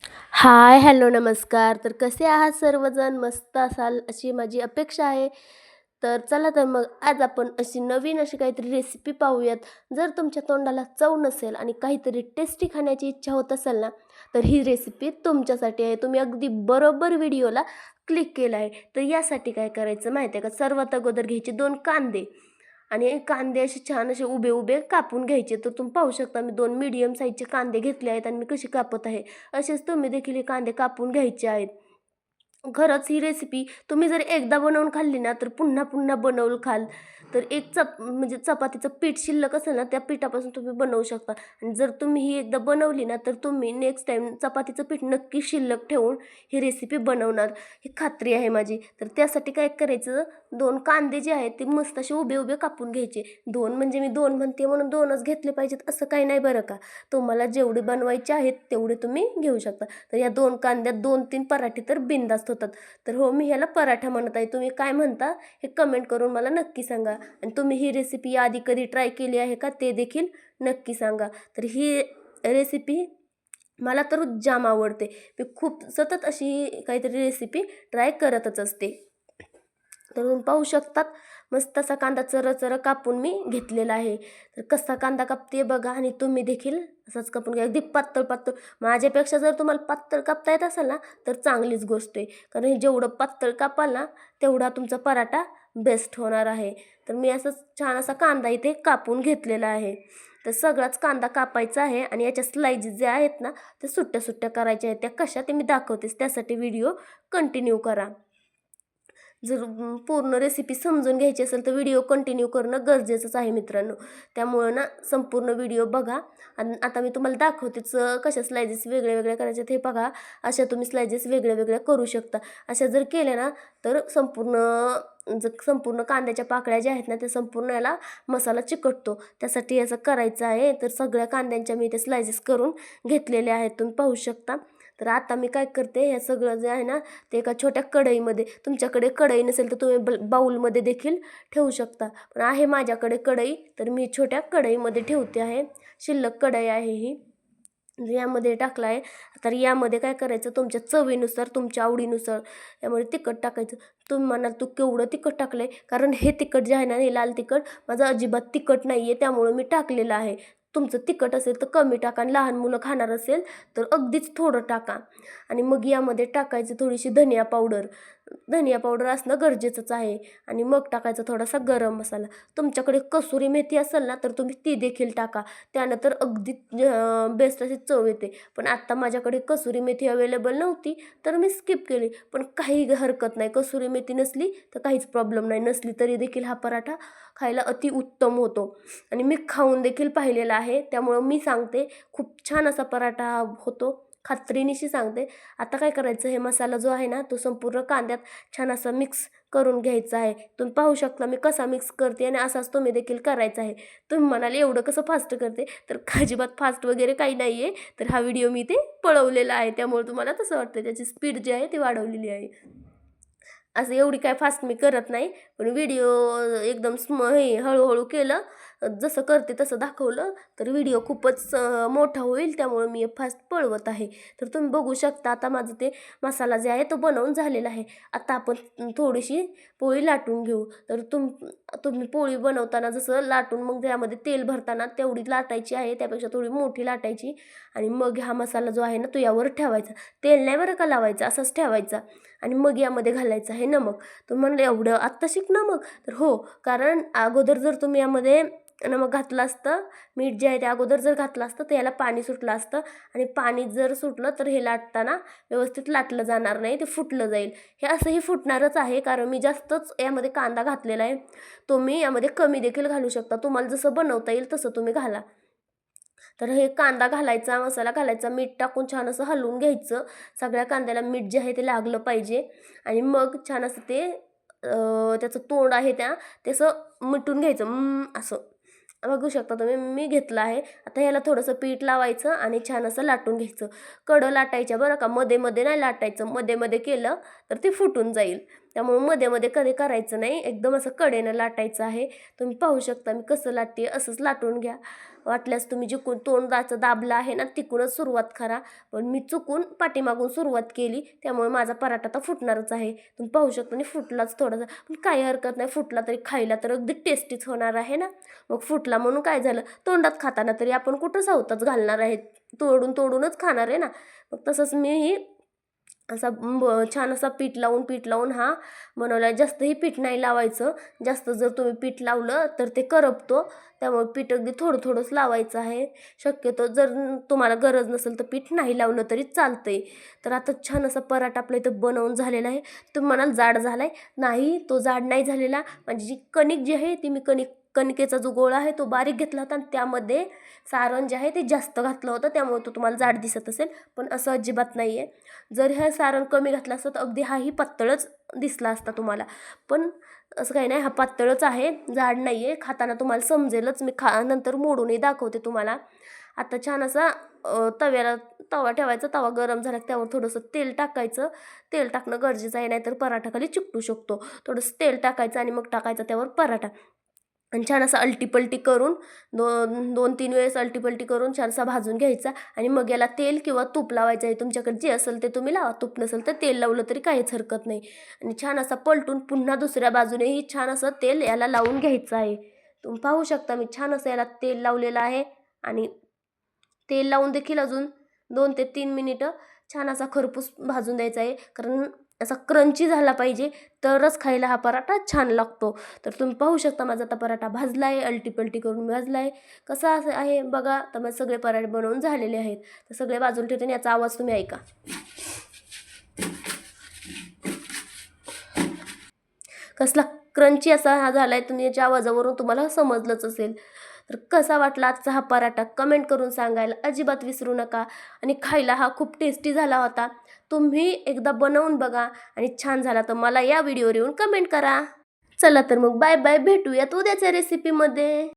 हाय, hello, नमस्कार. तर कसे आहात सर्वजण? मस्त असाल अशी माझी अपेक्षा आहे. तर चला तर मग आज आपण अशी नवीन अशी काहीतरी रेसिपी पाहूयात. जर तुमच्या तोंडाला चव नसेल आणि काहीतरी टेस्टी खाण्याची इच्छा होत असेल ना, तर ही रेसिपी तुमच्यासाठी आहे. तुम्ही अगदी बरोबर व्हिडिओला क्लिक केला आहे. तर यासाठी काय करायचं माहिती आहे का? सर्वात अगोदर घ्यायचे 2 कांदे आणि कांदे असे छान असे उभे उभे कापून घ्यायचे. तर तुम्ही पाहू शकता मी 2 मीडियम साईजचे कांदे घेतले आहेत आणि मी कशी कापत आहे. असेच तुम्ही देखील हे कांदे कापून घ्यायचे आहेत. खरंच ही रेसिपी तुम्ही जर एकदा बनवून खाल्ली ना, तर पुन्हा पुन्हा बनवून खाल. तर एक म्हणजे चपातीचं पीठ शिल्लक असेल ना, त्या पिठापासून तुम्ही बनवू शकता. आणि जर तुम्ही ही एकदा बनवली ना, तर तुम्ही नेक्स्ट टाईम चपातीचं पीठ नक्की शिल्लक ठेवून ही रेसिपी बनवणार, ही खात्री आहे माझी. तर त्यासाठी काय करायचं, 2 कांदे जे आहेत ते मस्त असे उभे उभे कापून घ्यायचे. 2 म्हणजे मी 2 म्हणते म्हणून 2च घेतले पाहिजेत असं काही नाही बरं का. तुम्हाला जेवढे बनवायचे आहेत तेवढे तुम्ही घेऊ शकता. तर या 2 कांद्यात 2-3 पराठे तर बिनधास्त होतात. तर हो, मी ह्याला पराठा म्हणत आहे. तुम्ही काय म्हणता हे कमेंट करून मला नक्की सांगा. आणि तुम्ही ही रेसिपी याआधी कधी ट्राय केली आहे का ते देखील नक्की सांगा. तर ही रेसिपी मला तर जाम आवडते. मी खूप सतत अशी काहीतरी रेसिपी ट्राय करतच असते. तर तुम्ही पाहू शकतात मस्त असा कांदा चरचर कापून मी घेतलेला आहे. तर कसा कांदा कापते बघा आणि तुम्ही देखील असाच कापून घ्या. अगदी पातळ पातळ. माझ्यापेक्षा जर तुम्हाला पातळ कापता येत असेल ना, तर चांगलीच गोष्ट आहे. कारण हे जेवढं पातळ कापाल ना, तेवढा तुमचा पराठा बेस्ट होणार आहे. तर मी असंच छान असा कांदा इथे कापून घेतलेला आहे. तर सगळाच कांदा कापायचा आहे आणि याच्या स्लाइसेस जे आहेत ना, त्या सुट्ट्या सुट्ट्या करायच्या आहेत. त्या कशा ते मी दाखवतेच. त्यासाठी व्हिडिओ कंटिन्यू करा. जर पूर्ण रेसिपी समजून घ्यायची असेल तर व्हिडिओ कंटिन्यू करणं गरजेचंच आहे मित्रांनो. त्यामुळं ना संपूर्ण व्हिडिओ बघा. आणि आता मी तुम्हाला दाखवतेच कशा स्लायसेस वेगळ्या वेगळ्या करायच्या हे बघा. अशा तुम्ही स्लायसेस वेगळ्या वेगळ्या करू शकता. अशा जर केल्या ना, तर संपूर्ण कांद्याच्या पाकळ्या ज्या आहेत ना, त्या संपूर्ण याला मसाला चिकटतो. त्यासाठी असं करायचं आहे. तर सगळ्या कांद्यांच्या मी ते स्लायसेस करून घेतलेल्या आहेत, तुम्ही पाहू शकता. तर आता मी काय करते, हे सगळं जे आहे ना, ते एका छोट्या कढईमध्ये, तुमच्याकडे कढई नसेल तर तुम्ही बाऊलमध्ये देखील ठेवू शकता. पण आहे माझ्याकडे कढई, तर मी छोट्या कढईमध्ये ठेवते आहे. शिल्लक कढई आहे ही. यामध्ये टाकला आहे. तर यामध्ये काय करायचं, तुमच्या चवीनुसार, तुमच्या आवडीनुसार यामध्ये तिखट टाकायचं. तुम्ही म्हणाल तू केवढं तिखट टाकलं आहे, कारण हे तिखट जे आहे ना, हे लाल तिखट माझं अजिबात तिखट नाही आहे, त्यामुळं मी टाकलेलं आहे. तुमचं तिखट असेल तर कमी टाका आणि लहान मुलं खाणार असेल तर अगदीच थोडं टाका. आणि मग यामध्ये टाकायचं थोडीशी धनिया पावडर. धनिया पावडर असणं गरजेचंच आहे. आणि मग टाकायचा थोडासा गरम मसाला. तुमच्याकडे कसुरी मेथी असेल ना, तर तुम्ही ती देखील टाका. त्यानं तर अगदी बेस्ट अशी चव येते. पण आत्ता माझ्याकडे कसुरी मेथी अवेलेबल नव्हती, तर मी स्किप केली. पण काही हरकत नाही, कसुरी मेथी नसली तर काहीच प्रॉब्लेम नाही. नसली तरी देखील हा पराठा खायला अतिउत्तम होतो. आणि मी खाऊन देखील पाहिलेला आहे, त्यामुळं मी सांगते खूप छान असा पराठा होतो, खात्रीनिशी सांगते. आता काय करायचं, हे मसाला जो आहे ना, तो संपूर्ण कांद्यात छान असा मिक्स करून घ्यायचा आहे. तुम्ही पाहू शकता मी कसा मिक्स करते आणि असाच तुम्ही देखील करायचा आहे. तुम्ही म्हणाले एवढं कसं फास्ट करते, तर अजिबात फास्ट वगैरे काही नाही आहे. तर हा व्हिडिओ मी ते पळवलेला आहे, त्यामुळे तुम्हाला तसं वाटतं. त्याची स्पीड जी आहे ती वाढवलेली आहे. असं एवढी काय फास्ट मी करत नाही, पण व्हिडिओ एकदम हे हळूहळू केलं, जसं करते तसं दाखवलं तर व्हिडिओ खूपच मोठा होईल, त्यामुळे मी फास्ट पळवत आहे. तर तुम्ही बघू शकता आता माझं ते मसाला जे आहे तो बनवून झालेला आहे. आता आपण थोडीशी पोळी लाटून घेऊ. तर तुम्ही पोळी बनवताना जसं लाटून मग त्यामध्ये तेल भरताना तेवढी लाटायची आहे, त्यापेक्षा थोडी मोठी लाटायची. आणि मग हा मसाला जो आहे ना, तो यावर ठेवायचा. तेल नाही बरं का लावायचं, असाच ठेवायचा. आणि मग यामध्ये घालायचं आहे नमक. तर म्हणलं एवढं आत्ता शिक नमक, तर हो, कारण अगोदर जर तुम्ही यामध्ये नमक घातलं असतं, मीठ जे आहे ते अगोदर जर घातलं असतं तर याला पाणी सुटलं असतं. आणि पाणी जर सुटलं तर हे लाटताना व्यवस्थित लाटलं जाणार नाही, ते फुटलं जाईल. हे असंही फुटणारच आहे, कारण मी जास्तच यामध्ये कांदा घातलेला आहे. तुम्ही यामध्ये कमी देखील घालू शकता. तुम्हाला जसं बनवता येईल तसं तुम्ही घाला. तर हे कांदा घालायचा, मसाला घालायचा, मीठ टाकून छान असं हलवून घ्यायचं. सगळ्या कांद्याला मीठ जे आहे ते लागलं पाहिजे. आणि मग छान असं ते त्याचं तोंड आहे ते असं मिटून घ्यायचं असं. बघू शकता तुम्ही मी घेतलं आहे. आता ह्याला थोडंसं पीठ लावायचं आणि छान असं लाटून घ्यायचं. कडं लाटायच्या बरं का, मध्ये मध्ये नाही लाटायचं. मध्ये मध्ये केलं तर ते फुटून जाईल. त्यामुळे मध्ये मध्ये कधी करायचं नाही, एकदम असं कडेनं लाटायचं आहे. तुम्ही पाहू शकता मी कसं लाटते, असंच लाटून घ्या. वाटल्यास तुम्ही जिकडून तोंडाचं दाबलं आहे ना तिकडूनच सुरुवात करा, पण मी चुकून पाठीमागून सुरुवात केली त्यामुळे माझा पराठा तर फुटणारच आहे. तुम्ही पाहू शकता आणि फुटलाच थोडासा, पण काही हरकत नाही, फुटला तरी खायला तर अगदी टेस्टीच होणार आहे ना. मग फुटला म्हणून काय झालं, तोंडात खाताना तरी आपण कुठं सावताच घालणार आहे, तोडूनच खाणार आहे ना. मग तसंच मीही असा छान असा पीठ लावून हा बनवला. जास्तही पीठ नाही लावायचं, जास्त जर तुम्ही पीठ लावलं तर ते करपतो, त्यामुळे पीठ अगदी थोडंच लावायचं आहे. शक्यतो जर तुम्हाला गरज नसेल तर पीठ नाही लावलं तरी चालतंय. तर आता छान असा पराठा आपल्या इथं बनवून झालेला आहे. तुम्ही म्हणाल जाड झाला आहे, नाही तो जाड नाही झालेला, म्हणजे जी कणिक जी आहे ती मी कणकेचा जो गोळा आहे तो बारीक घेतला होता आणि त्यामध्ये सारण जे आहे ते जास्त घातलं होतं, त्यामुळे तो तुम्हाला जाड दिसत असेल, पण असं अजिबात नाही आहे. जर हे सारण कमी घातलं असतं तर अगदी हाही पातळच दिसला असता तुम्हाला, पण असं काही नाही, हा पातळच आहे, जाड नाही आहे. खाताना तुम्हाला समजेलच, मी नंतर मोडूनही दाखवते तुम्हाला. आता छान असा तव्याला तवा ठेवायचा, तवा गरम झाला त्यावर थोडंसं तेल टाकायचं. तेल टाकणं गरजेचं आहे, नाहीतर पराठा खाली चिकटू शकतो. थोडंसं तेल टाकायचं आणि मग टाकायचा त्यावर पराठा आणि छान असा अलटीपलटी करून 2-3 वेळेस अलटीपलटी करून छानसा भाजून घ्यायचा आणि मग याला तेल किंवा तूप लावायचं आहे. तुमच्याकडे जे असेल ते तुम्ही लावा, तूप नसेल तर तेल लावलं तरी काहीच हरकत नाही. आणि छान असा पलटून पुन्हा दुसऱ्या बाजूनेही छान असं तेल याला लावून घ्यायचं आहे. तुम्ही पाहू शकता मी छान असं याला तेल लावलेलं आहे आणि तेल लावून देखील अजून 2 ते 3 मिनिटं छान असा खरपूस भाजून द्यायचा आहे, कारण असा क्रंची झाला पाहिजे तरच खायला हा पराठा छान लागतो. तर तुम्ही पाहू शकता माझा आता पराठा भाजला आहे, अलटीपलटी करून भाजला आहे. कसा असं आहे बघा, तर मग सगळे पराठे बनवून झालेले आहेत. तर सगळे बाजूला ठेवते आणि याचा आवाज तुम्ही ऐका. कसला क्रंची असा हा झाला आहे, तुम्ही याच्या आवाजावरून तुम्हाला समजलंच असेल. तर कसा वाटला आजचा हा पराठा कमेंट करून सांगायला अजिबात विसरू नका. आणि खायला हा खूप टेस्टी झाला होता. तुम्ही एकदा बनवून बघा आणि छान झाला तर मला या व्हिडिओवर येऊन कमेंट करा. चला तर मग बाय बाय, भेटूयात उद्याच्या रेसिपीमध्ये.